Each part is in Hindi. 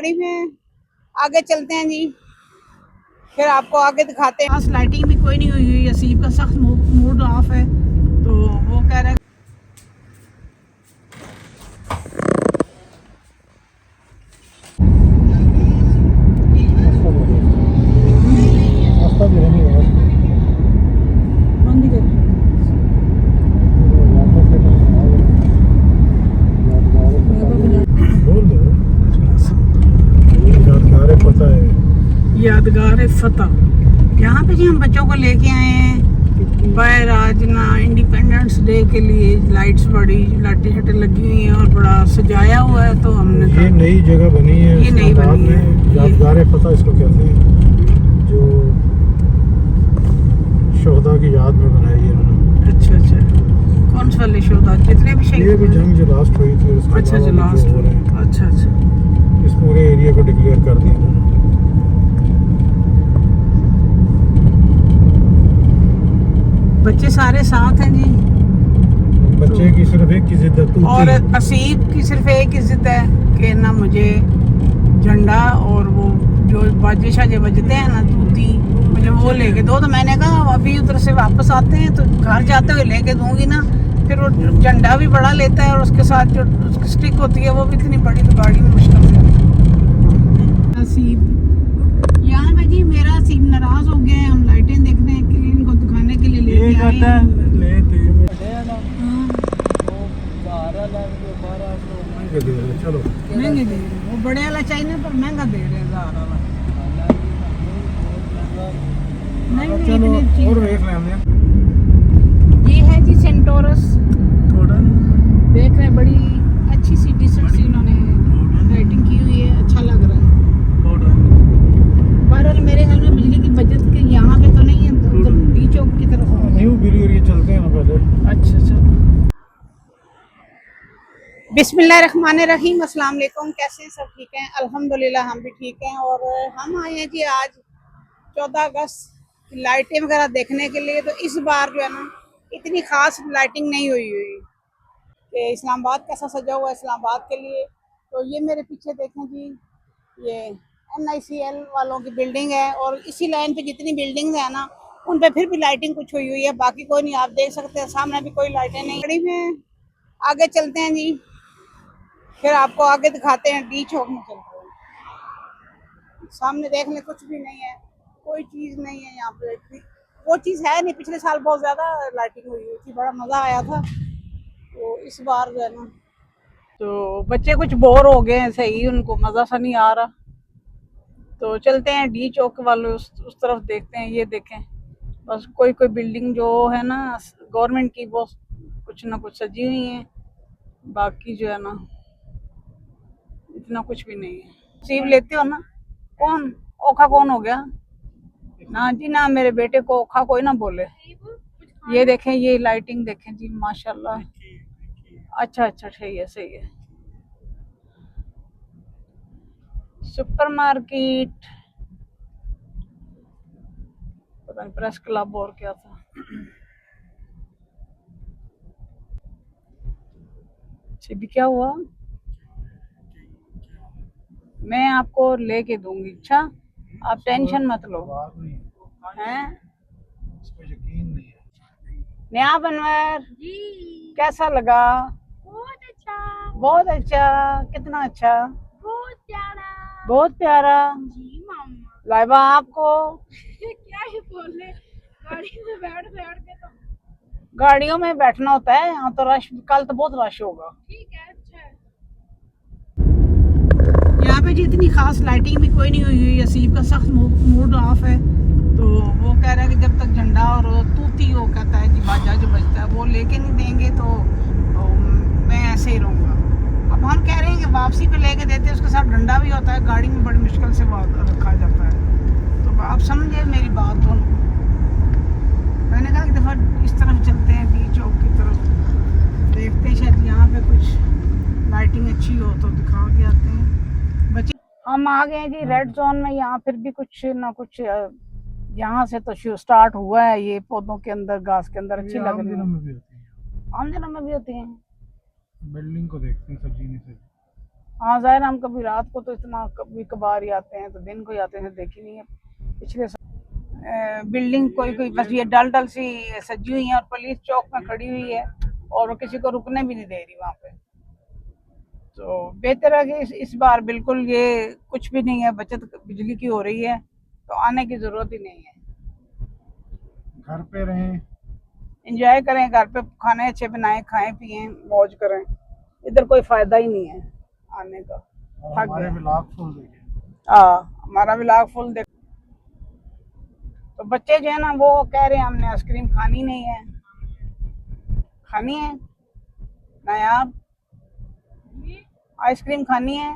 गाड़ी में आगे चलते हैं जी, फिर आपको आगे दिखाते हैं। पास लाइटिंग भी कोई नहीं हुई हुई, असीब का सख्त मूड ऑफ है, तो वो कह रहा है यादगार फतह। यहाँ पे जी हम बच्चों को लेके आए हैं बाहर आज ना इंडिपेंडेंस डे के लिए। लाइट्स बड़ी लाइटें शटें लगी हुई हैं और बड़ा सजाया हुआ है, तो हमने ये नई जगह बनी है, ये नई बनी है, यादगार फतह इसको कहते हैं, जो शोहदा की याद में बनाई है उन्होंने। अच्छा अच्छा, कौन सा वाले शोहदा? जितने भी शहीद, ये भी जंग जो लास्ट हुई थी उसके अच्छा जो लास्ट हो रहे हैं। अच्छा अच्छा, इस पूरे एरिया को डिक्लेयर कर दिया उन्होंने। बच्चे सारे साथ हैं जी। बच्चे की सिर्फ एक की जिद है, और असीब की सिर्फ एक ही जिद है कि ना मुझे झंडा और वो जो बाजे शाजे बजते हैं ना तूती, मुझे वो लेके दो। तो मैंने कहा अभी उधर से वापस आते हैं तो घर जाते हुए लेके दूंगी ना। फिर वो झंडा भी बड़ा लेता है और उसके साथ जो उसकी स्टिक होती है वो भी इतनी बड़ी, तो गाड़ी में मुश्किल से। असीब यहाँ पे जी मेरा असीब नाराज हो गया है। हम लाइटें देखने के लिए, इनको दिखाने के लिए लेके आए हैं। चलो महंगे दे रहे हैं, वो बड़े वाला चाहिए पर महंगा दे रहे हैं, 1000 वाला। नहीं नहीं, चलो इतनी चीज़ और है। देख लेंगे। ये है जी सेंटोरस, देख रहे हैं, बड़ी अच्छी सी डिसेंट सी उन्होंने लाइटिंग की हुई है, अच्छा लग रहा है। बहरहाल मेरे ख्याल में बिजली की बचत के यहाँ पे तो नहीं है, उधर डी चौक की तरफ होगा। न्यू बिली एरिया चलते हैं ना पहले। अच्छा अच्छा, बिस्मिल्लाहिर्रहमानिर्रहीम, अस्सलाम वालेकुम। कैसे हैं? सब ठीक हैं? अल्हम्दुलिल्लाह हम भी ठीक हैं। और हम आए हैं जी आज 14 अगस्त की लाइटें वगैरह देखने के लिए। तो इस बार जो है ना इतनी ख़ास लाइटिंग नहीं हुई कि इस्लामाबाद कैसा सजा हुआ है इस्लामाबाद के लिए। तो ये मेरे पीछे देखें जी, ये NICL वालों की बिल्डिंग है, और इसी लाइन पे जितनी बिल्डिंग्स हैं ना उन पे फिर भी लाइटिंग कुछ हुई हुई है, बाकी कोई नहीं। आप देख सकते हैं सामने भी कोई लाइटें नहीं। गाड़ी में आगे चलते हैं जी, फिर आपको आगे दिखाते हैं। डी चौक में चलते हैं, सामने देख लें कुछ भी नहीं है, कोई चीज़ नहीं है यहाँ पे। वो चीज़ है नहीं, पिछले साल बहुत ज़्यादा लाइटिंग हुई थी, बड़ा मज़ा आया था। तो इस बार जो है ना, तो बच्चे कुछ बोर हो गए हैं, सही उनको मज़ा सा नहीं आ रहा। तो चलते हैं डी चौक वाले उस तरफ देखते हैं। ये देखें, बस कोई कोई बिल्डिंग जो है ना गवर्नमेंट की, वो कुछ ना कुछ सजी हुई है, बाकी जो है ना इतना कुछ भी नहीं है। सीव लेते हो ना? कौन ओखा कौन हो गया? ना जी ना, मेरे बेटे को ओखा कोई ना बोले। ये देखें, ये लाइटिंग देखें जी, माशाल्लाह। अच्छा अच्छा, सही है सही है। सुपर मार्केट, पता नहीं प्रेस क्लब और क्या था। भी क्या हुआ? मैं आपको लेके दूंगी, अच्छा आप टेंशन मत लो। हैं यकीन नहीं है। नया बनवर कैसा लगा? बहुत अच्छा, बहुत अच्छा। कितना अच्छा? बहुत प्यारा, बहुत प्यारा जी मामा। लाइबा आपको। ये क्या ही बोले, गाड़ी में बैठ बैठ के तो गाड़ियों में बैठना होता है, यहाँ तो रश, कल तो बहुत रश होगा। ठीक है, अच्छा है। यहाँ पे जितनी खास लाइटिंग भी कोई नहीं हुई हुई, असीब का सख्त मूड ऑफ है, तो वो कह रहा है कि जब तक झंडा और तूती, वो कहता है कि बाजा जो बजता है वो लेके नहीं देंगे तो मैं ऐसे ही रहूँगा। अब हम कह रहे हैं कि वापसी पे लेके देते हैं, उसके साथ डंडा भी होता है, गाड़ी में बड़ी मुश्किल से रखा जाता है। तो आप समझे मेरी बात दोनों। मैंने कहा एक दफ़ा इस तरफ चलते हैं, डी चौक की तरफ, देखते हैं शायद यहाँ पे कुछ लाइटिंग अच्छी हो तो दिखा के आते हैं। बच्चे हम आ गए हैं जी रेड जोन में। यहाँ फिर भी कुछ ना कुछ यहाँ से तो स्टार्ट हुआ है, ये पौधों के अंदर, घास के अंदर अच्छी लग रही है। में भी होती है, आम दिनों में भी होती हैं। बिल्डिंग को देखते हैं सजी नहीं सजी। हाँ ज़ाहिर हम कभी रात को तो इतना कभी कभार ही आते हैं, तो दिन को ही आते हैं, देखी नहीं है पिछले बिल्डिंग कोई कोई बस ये डल डल सी सजी हुई है और पुलिस चौक में खड़ी हुई है और वो किसी को रुकने भी नहीं दे रही वहाँ पे। तो बेहतर है कि इस बार बिल्कुल ये कुछ भी नहीं है, बचत बिजली की हो रही है, तो आने की ज़रूरत ही नहीं है। घर पे रहें, इंजॉय करें, घर पे खाने अच्छे बनाएं, खाएं पिएं, मौज करें। इधर कोई फ़ायदा ही नहीं है आने का। और थक हमारे गए। ब्लॉग फुल देखें। हमारा व्लॉग फुल देख। तो बच्चे जो है ना वो कह रहे हैं हमने आइसक्रीम खानी नहीं है, खानी है नायाब, आइसक्रीम खानी है।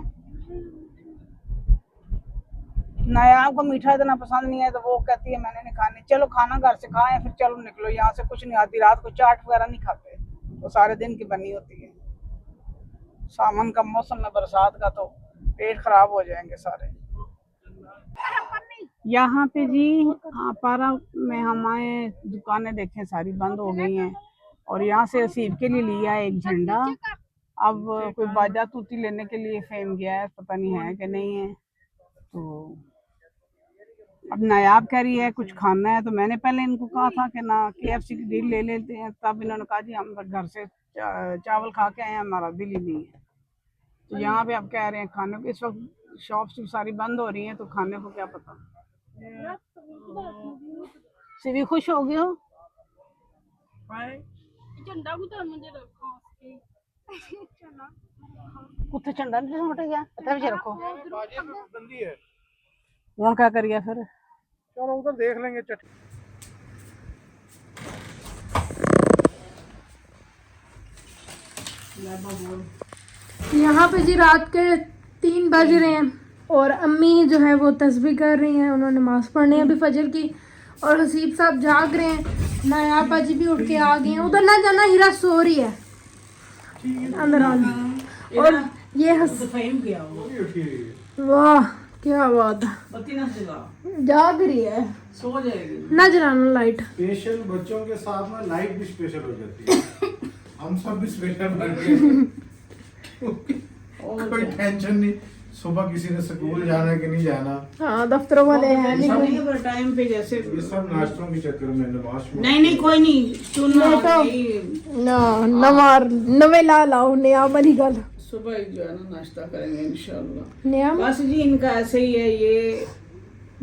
नायाब को मीठा इतना पसंद नहीं है, तो वो कहती है मैंने नहीं खानी। चलो खाना घर से खाएं, फिर चलो निकलो यहाँ से, कुछ नहीं आती। रात को चाट वगैरह नहीं खाते, तो सारे दिन की बनी होती है। सावन का मौसम में बरसात का तो पेट खराब हो जाएंगे सारे। यहाँ पे जी पारा में हमारे दुकानें देखें सारी बंद हो गई हैं, और यहाँ से असीब के लिए लिया है एक झंडा। अब कोई बाजा तूती लेने के लिए फेम गया है, पता नहीं है कि नहीं है। तो अब नायाब कह रही है कुछ खाना है, तो मैंने पहले इनको कहा था कि ना KFC की डील ले लेते हैं, तब इन्होंने कहा जी हम घर से चावल खा के आए हैं, हमारा दिल ही नहीं है। तो यहाँ पे अब कह रहे हैं खाने को, इस वक्त शॉप्स सारी बंद हो रही हैं, तो खाने को क्या पता। सिवी खुश हो गए हो? झंडा भी तो मुझे रखो कुत्ते झंडा नहीं मोटे गया इतना भी रखो। बाजे में पाबंदी है। वहाँ क्या करिए फिर? चलो उधर देख लेंगे चट। यहाँ पे जी रात के 3 बज रहे हैं और अम्मी जो है वो तस्बीह कर रही हैं, उन्होंने नमाज पढ़नी है अभी फजर की, और हसीब साहब जाग रहे हैं। नायाब बाजी भी उठ के आ गए हैं। उधर ना जाना, हीरा सो रही है अंदर आना। और ये वाह क्या बात है, जाग रही है, सो जाएगी ना जलाना लाइट। स्पेशल बच्चों के साथ में लाइफ भी स्पेशल हो जाती है। हम सब भी स्पेशल बन गए। कोई टेंशन नहीं, सुबह किसी ने स्कूल जाना है कि नहीं जाना। हाँ दफ्तरों वाले हैं टाइम पे जैसे ये सब नाश्तों के चक्कर में नमाज में नहीं कोई नहीं सुनना तो ना नमार नवे ला लाओ नया वाली गल। सुबह ही जो है ना नाश्ता करेंगे इंशाल्लाह। नया बस जी इनका ऐसे ही है, ये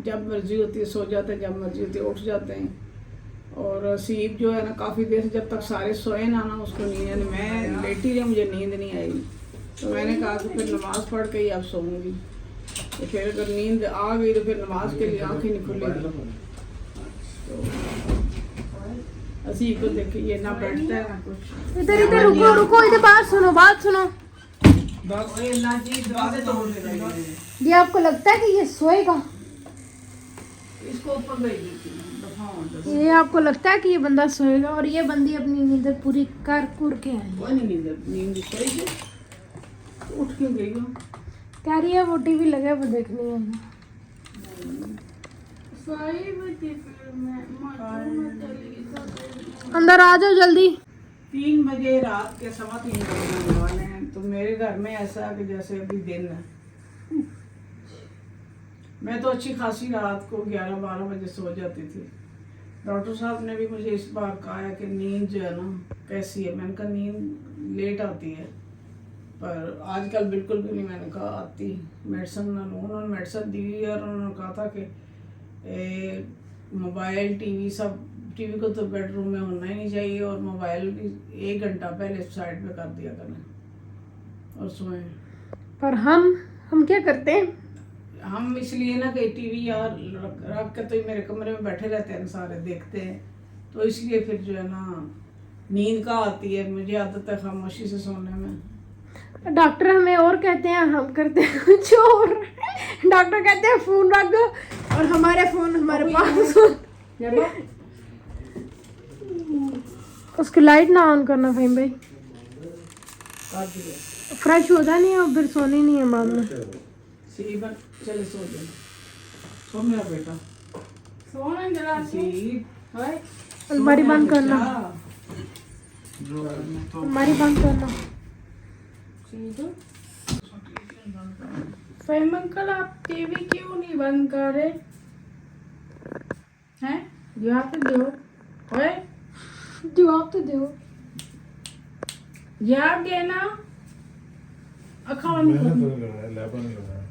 जब मर्जी होती है सो जाते हैं, जब मर्जी होती है उठ जाते हैं। और सीप जो है ना काफ़ी देर से जब तक सारे सोए ना उसको नींद, मैं लेटी रही, मुझे नींद नहीं आई, तो मैंने कहा कि फिर नमाज पढ़ के ही अब सोऊंगी। तो फिर अगर नींद आ गई तो फिर नमाज के लिए आँखें नहीं खुलेगी। तो असीब को देखिए ये ना बैठता है ना कुछ। इधर इधर रुको रुको, इधर बात सुनो बात सुनो। ये आपको लगता है कि ये सोएगा? इसको ऊपर भेज देती हूँ। ये आपको लगता है कि ये बंदा सोएगा? और ये बंदी अपनी नींद पूरी कर कुर के आई। वो नहीं नींद सोएगी, उठ क्यों गई हो? कह रही है वो टीवी लगे वो देखनी है। अंदर आ जाओ जल्दी। 3 बजे रात के 3:15 बजने वाले हैं, तो मेरे घर में ऐसा है कि जैसे अभी दिन है। मैं तो अच्छी खासी रात को 11-12 बजे सो जाती थी। डॉक्टर साहब ने भी मुझे इस बार कहा है कि नींद जो है ना कैसी है। मैंने कहा नींद लेट आती है, पर आजकल बिल्कुल भी नहीं। मैंने कहा आती, मेडिसिन ना लूँ। उन्होंने मेडिसिन दी और उन्होंने कहा था कि मोबाइल टीवी सब, टीवी को तो बेडरूम में होना ही नहीं चाहिए, और मोबाइल भी 1 घंटा पहले साइड पे कर दिया करना और सोएं। पर हम क्या करते हैं? हम इसलिए ना कि टीवी यार रख के तो मेरे कमरे में बैठे रहते हैं सारे, देखते हैं, तो इसलिए फिर जो है ना नींद का आती है। मुझे आदत है खामोशी से सोने में। डॉक्टर हमें और कहते हैं, हम करते हैं कुछ और। डॉक्टर कहते हैं फोन रख दो, और हमारे फोन हमारे पास। उसकी लाइट ना ऑन करना फहीम भाई, फ्रेश होता नहीं है और फिर सोनी नहीं है बाद में। चले सो जा, सो मेरा बेटा, सोना जरा सी। अलमारी बंद करना, अलमारी बंद करना। फहीम अंकल आप टीवी क्यों नहीं बंद कर रहे हैं? जवाब तो दो। ओए जवाब तो दो। जवाब देना। मैंने तो नहीं लगाया, लैपा नहीं लगाया।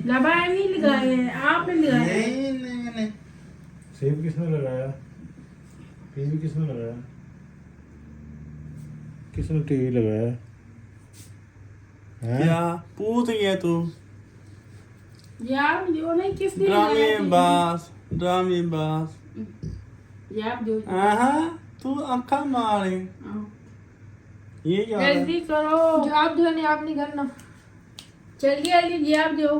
लगाए नहीं लगाए, आपने लगाए। नहीं। सेब किसने लगाया? टीवी किसने लगाया? किसने टीवी लगाया? हैं? क्या पूछ गया तू? जवाब दो नहीं, किसने लगाया टीवी? ड्रामे बास जवाब दो। तू आंखा मारे हाँ। ये क्या है? जल्दी करो। जवाब दो नहीं, आप नहीं करना। जल्दी जल्दी जवाब दो।